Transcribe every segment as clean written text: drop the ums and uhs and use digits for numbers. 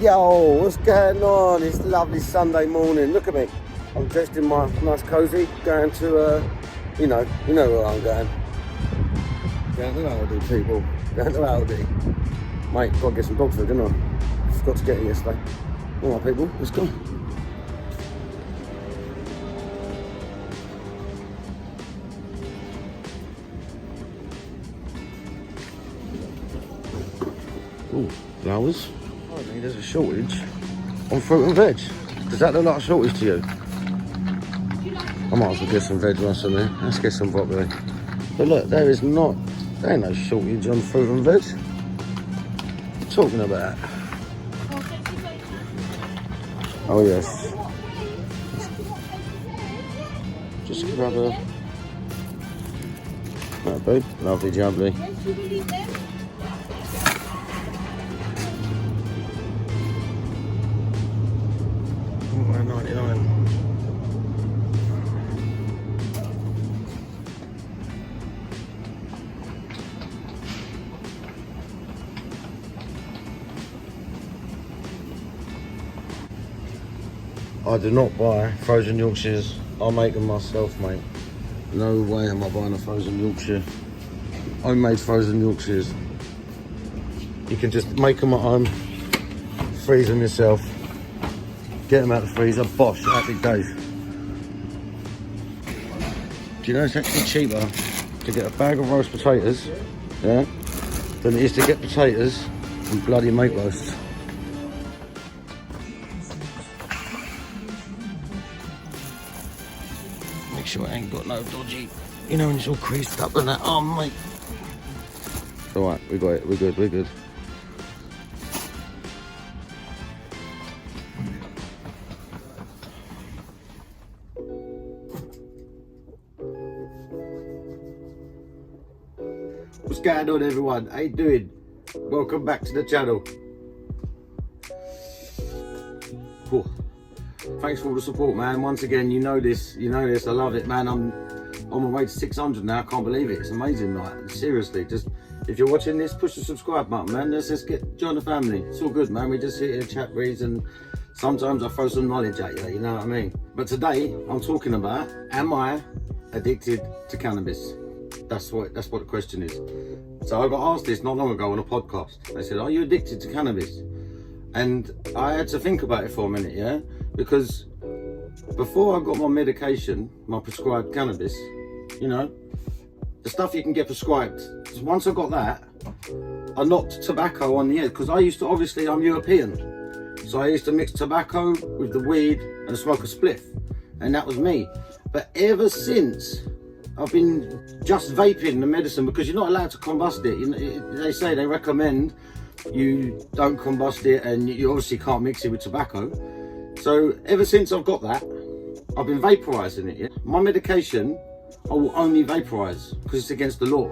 Yo, what's going on? It's lovely Sunday morning. Look at me. I'm dressed in my nice cozy, going to, you know where I'm going. Going to Aldi, people. Going to Aldi. Mate, got to get some dog food, didn't I? Forgot to get it yesterday. All right, people, let's go. Ooh, flowers. Apparently there's a shortage on fruit and veg. Does that look like a shortage to you? I might as well get some veg rice on there. Let's get some broccoli. But look, there ain't no shortage on fruit and veg. What are you talking about? Oh yes. Just grab a... No, babe. Lovely jubbly. I do not buy frozen Yorkshires. I'll make them myself, mate. No way am I buying a frozen Yorkshire. Homemade frozen Yorkshires. You can just make them at home, freeze them yourself, get them out of the freezer, bosh, happy days. Do you know it's actually cheaper to get a bag of roast potatoes, yeah, than it is to get potatoes and bloody meat roast. Make sure I ain't got no dodgy, you know, when it's all creased up and that. Oh, mate. It's alright, we got it, we're good, we're good. What's going on, everyone? How you doing? Welcome back to the channel. Cool. Thanks for all the support, man. Once again, you know this, I love it, man. I'm on my way to 600 now. I can't believe it. It's amazing, like, seriously. Just, if you're watching this, push the subscribe button, man. Let's just join the family. It's all good, man. We just sit here, chat, breeze, and sometimes I throw some knowledge at you, you know what I mean? But today, I'm talking about, am I addicted to cannabis? That's what the question is. So I got asked this not long ago on a podcast. They said, are you addicted to cannabis? And I had to think about it for a minute, yeah? Because before I got my medication, my prescribed cannabis, you know, the stuff you can get prescribed, once I got that, I knocked tobacco on the head. Because I used to, obviously, I'm European. So I used to mix tobacco with the weed and smoke a spliff. And that was me. But ever since, I've been just vaping the medicine because you're not allowed to combust it. They say, they recommend you don't combust it, and you obviously can't mix it with tobacco. So ever since I've got that, I've been vaporizing it. Yeah? My medication, I will only vaporize because it's against the law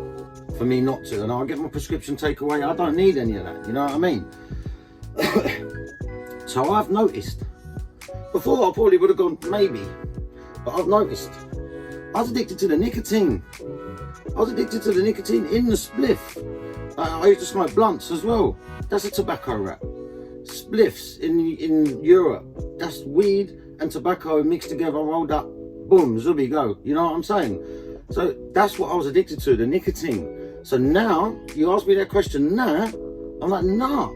for me not to. And I'll get my prescription taken away. I don't need any of that, you know what I mean? So I've noticed. Before I probably would have gone, maybe. But I've noticed. I was addicted to the nicotine. I was addicted to the nicotine in the spliff. I used to smoke blunts as well. That's a tobacco wrap. Spliffs in Europe, that's weed and tobacco mixed together, rolled up, boom, zooby go. You know what I'm saying? So that's what I was addicted to, the nicotine. So now, you ask me that question now, I'm like, nah,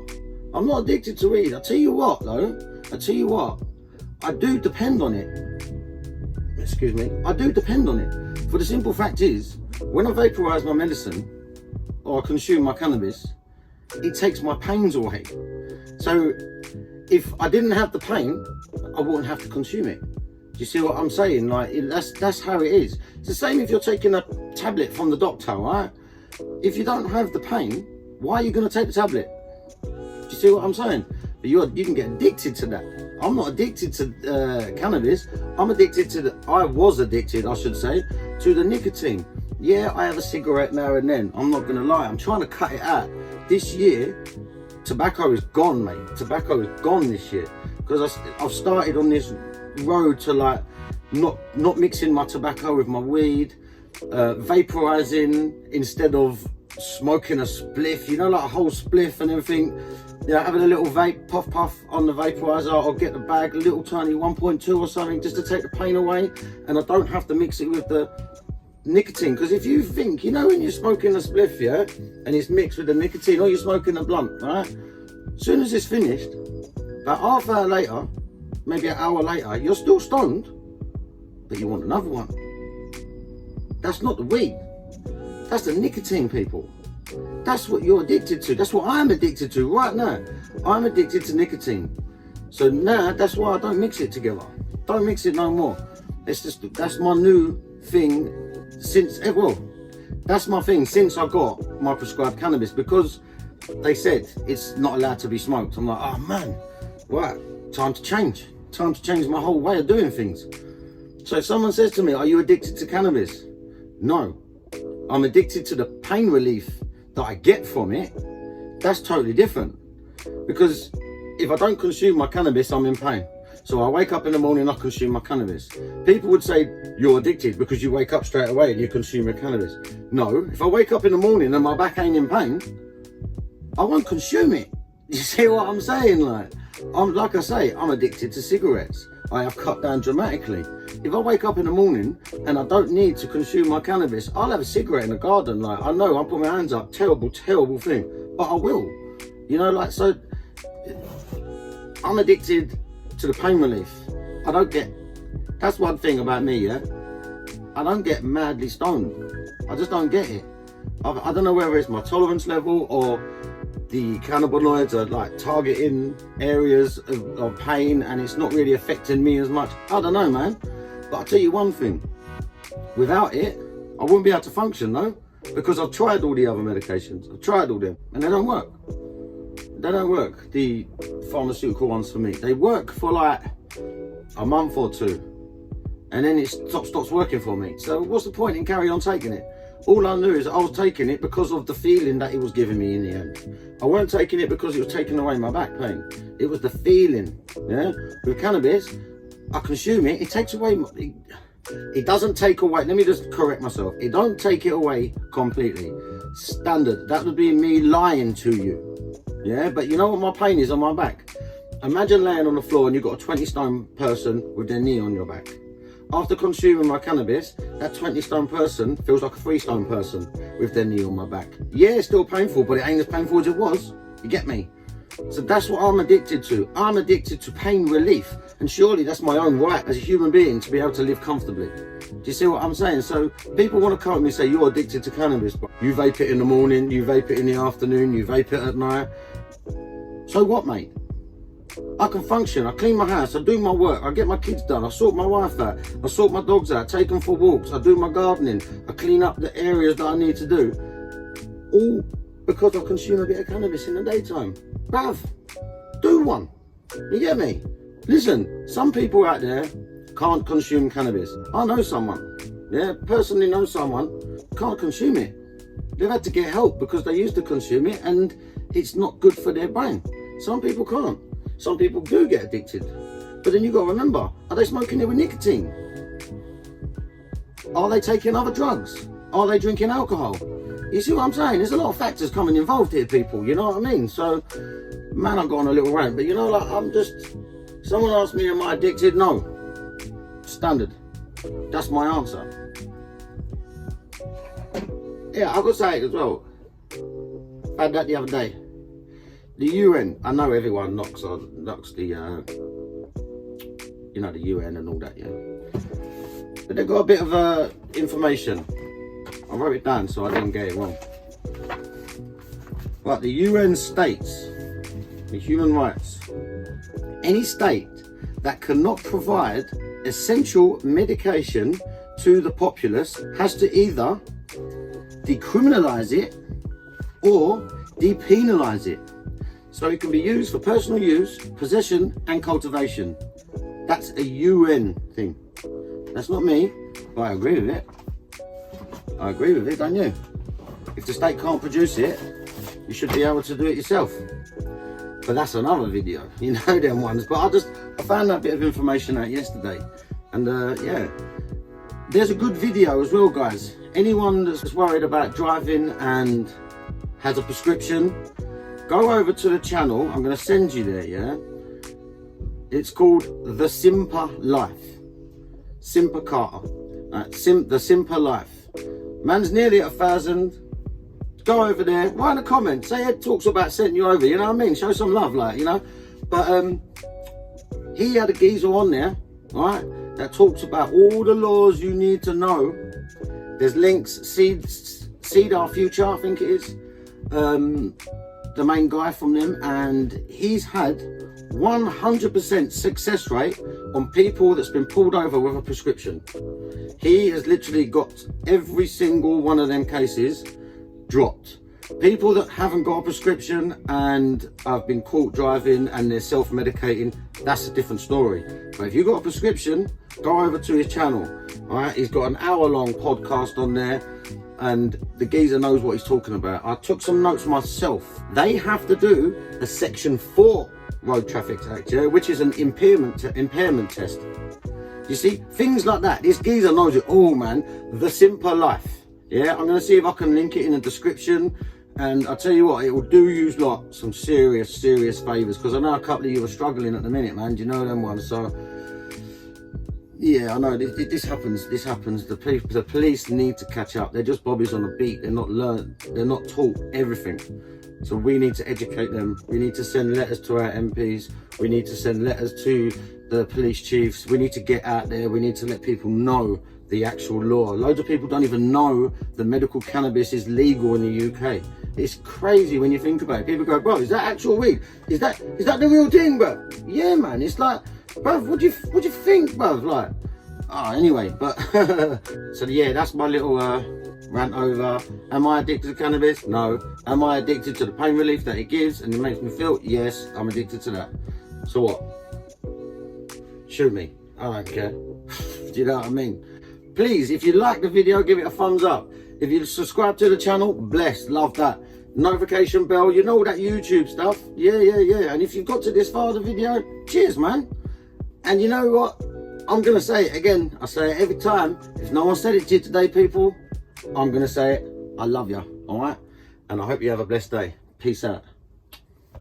I'm not addicted to weed. I tell you what though, I do depend on it. Excuse me, I do depend on it. For the simple fact is, when I vaporize my medicine, or I consume my cannabis, it takes my pains away. So if I didn't have the pain, I wouldn't have to consume it. Do you see what I'm saying? Like, that's how it is. It's the same if you're taking a tablet from the doctor, right? If you don't have the pain, why are you going to take the tablet? Do you see what I'm saying? But you can get addicted to that. I'm not addicted to cannabis. I was addicted, I should say, to the nicotine. Yeah, I have a cigarette now and then. I'm not going to lie. I'm trying to cut it out. This year, tobacco is gone, mate. Tobacco is gone this year. Because I've started on this road to, like, not mixing my tobacco with my weed, vaporizing instead of smoking a spliff, you know, like a whole spliff and everything. Yeah, having a little vape, puff on the vaporizer, or get the bag, a little tiny 1.2 or something, just to take the pain away, and I don't have to mix it with the nicotine. Because if you think, you know, when you're smoking a spliff, yeah, and it's mixed with the nicotine, or you're smoking a blunt, right? As soon as it's finished, about half hour later, maybe an hour later, you're still stoned, but you want another one. That's not the weed. That's the nicotine, people. That's what you're addicted to. That's what I'm addicted to right now. I'm addicted to nicotine. So now, that's why I don't mix it together. Don't mix it no more. It's just, that's my new thing since, well, that's my thing since I got my prescribed cannabis, because they said it's not allowed to be smoked. I'm like, oh man, right, time to change. Time to change my whole way of doing things. So if someone says to me, are you addicted to cannabis? No. I'm addicted to the pain relief that I get from it. That's totally different. Because if I don't consume my cannabis, I'm in pain. So I wake up in the morning, I consume my cannabis. People would say, you're addicted because you wake up straight away and you consume your cannabis. No, if I wake up in the morning and my back ain't in pain, I won't consume it. You see what I'm saying? Like I say, I'm addicted to cigarettes. I have cut down dramatically. If I wake up in the morning and I don't need to consume my cannabis, I'll have a cigarette in the garden. Like, I know, I'll put my hands up, terrible, terrible thing, but I will. You know, like, so I'm addicted to the pain relief. I don't get, that's one thing about me, yeah? I don't get madly stoned. I just don't get it. I don't know whether it's my tolerance level or the cannabinoids are like targeting areas of pain and it's not really affecting me as much. I don't know, man. But I'll tell you one thing. Without it, I wouldn't be able to function, no? Because I've tried all the other medications. I've tried all them and they don't work. They don't work, the pharmaceutical ones for me. They work for like a month or two and then it stops working for me. So what's the point in carrying on taking it? All I knew is I was taking it because of the feeling that it was giving me in the end. I weren't taking it because it was taking away my back pain. It was the feeling, yeah? With cannabis, I consume it, it takes away, it doesn't take away, let me just correct myself. It don't take it away completely. Standard, that would be me lying to you, yeah? But you know what my pain is on my back? Imagine laying on the floor and you've got a 20 stone person with their knee on your back. After consuming my cannabis, that 20 stone person feels like a 3 stone person with their knee on my back. Yeah, it's still painful, but it ain't as painful as it was. You get me? So that's what I'm addicted to. I'm addicted to pain relief. And surely that's my own right as a human being to be able to live comfortably. Do you see what I'm saying? So people want to come at me and say, you're addicted to cannabis, but you vape it in the morning, you vape it in the afternoon, you vape it at night. So what, mate? I can function, I clean my house, I do my work, I get my kids done, I sort my wife out, I sort my dogs out, take them for walks, I do my gardening, I clean up the areas that I need to do. All because I consume a bit of cannabis in the daytime. Bruv, do one. You get me? Listen, some people out there can't consume cannabis. I know someone, yeah, personally know someone, can't consume it. They've had to get help because they used to consume it and it's not good for their brain. Some people can't. Some people do get addicted. But then you've got to remember, are they smoking it with nicotine? Are they taking other drugs? Are they drinking alcohol? You see what I'm saying? There's a lot of factors coming involved here, people, you know what I mean? So, man, I've gone a little rant, but you know, like, I'm just, someone asked me, am I addicted? No. Standard. That's my answer. Yeah, I've got to say it as well. I had that the other day. The UN, I know everyone knocks the, you know, the UN and all that, yeah. But they've got a bit of information. I wrote it down so I didn't get it wrong. But the UN states, the human rights, any state that cannot provide essential medication to the populace has to either decriminalize it or depenalize it. So it can be used for personal use, possession and cultivation. That's a UN thing. That's not me, but I agree with it. I agree with it, don't you? If the state can't produce it, you should be able to do it yourself. But that's another video, you know them ones. But I found that bit of information out yesterday. And yeah, there's a good video as well, guys. Anyone that's worried about driving and has a prescription, go over to the channel. I'm going to send you there, yeah? It's called the SIMPA Life. SIMPA Carter. The SIMPA Life. Man's nearly at 1,000. Go over there, write in a comment, say Ed talks about sending you over, you know what I mean? Show some love, like, you know? But he had a geezer on there, right, that talks about all the laws you need to know. There's links, Seed Our Future, I think it is, the main guy from them, and he's had 100% success rate on people that's been pulled over with a prescription. He has literally got every single one of them cases dropped. People that haven't got a prescription and have been caught driving and they're self-medicating, that's a different story. But if you've got a prescription, go over to his channel. All right, he's got an hour-long podcast on there, and the geezer knows what he's talking about. I took some notes myself. They have to do a Section 4 Road Traffic Act, yeah, which is an impairment test. You see, things like that. This geezer knows it all, man. The SIMPA Life. Yeah, I'm going to see if I can link it in the description. And I'll tell you what, it will do you lot some serious favours, because I know a couple of you are struggling at the minute, man. Do you know them ones? So, yeah, I know this happens. The police need to catch up. They're just bobbies on the beat. They're not learned. They're not taught everything. So we need to educate them. We need to send letters to our MPs. We need to send letters to the police chiefs. We need to get out there. We need to let people know the actual law. Loads of people don't even know that medical cannabis is legal in the UK. It's crazy when you think about it. People go, bro, is that actual weed? Is that the real thing, bro? Yeah, man. It's like, bro, what do you think, bro? Like, anyway, but so yeah, that's my little rant over. Am I addicted to cannabis? No. Am I addicted to the pain relief that it gives and it makes me feel? Yes, I'm addicted to that. So what? Shoot me. I don't care. Do you know what I mean? Please, if you like the video, give it a thumbs up. If you subscribe to the channel, blessed, love that. Notification bell, you know all that YouTube stuff. Yeah. And if you've got to this far of the video, cheers, man. And you know what? I'm going to say it again. I say it every time. If no one said it to you today, people, I'm going to say it. I love you, all right? And I hope you have a blessed day. Peace out.